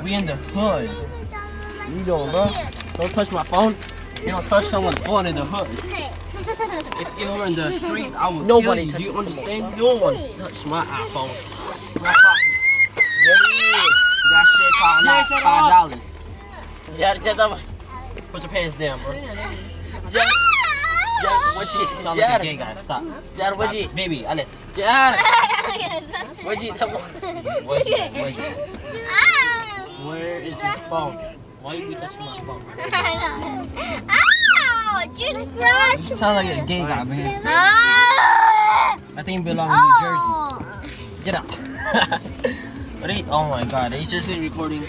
We in the hood. What you doing, bro? Don't touch my phone. You don't touch someone's phone in the hood. If you were in the street, I would kill you. Do you understand? No one's touched my iPhone. That shit cost $5. Put your pants down, bro. What shit? You sound like a gay guy. Stop. Baby, Alice. Where is his phone? Why you touching my phone? Jesus Christ! You sound like a gay guy, man. I think you belong in New Jersey. Get out. Oh my god, are you seriously recording?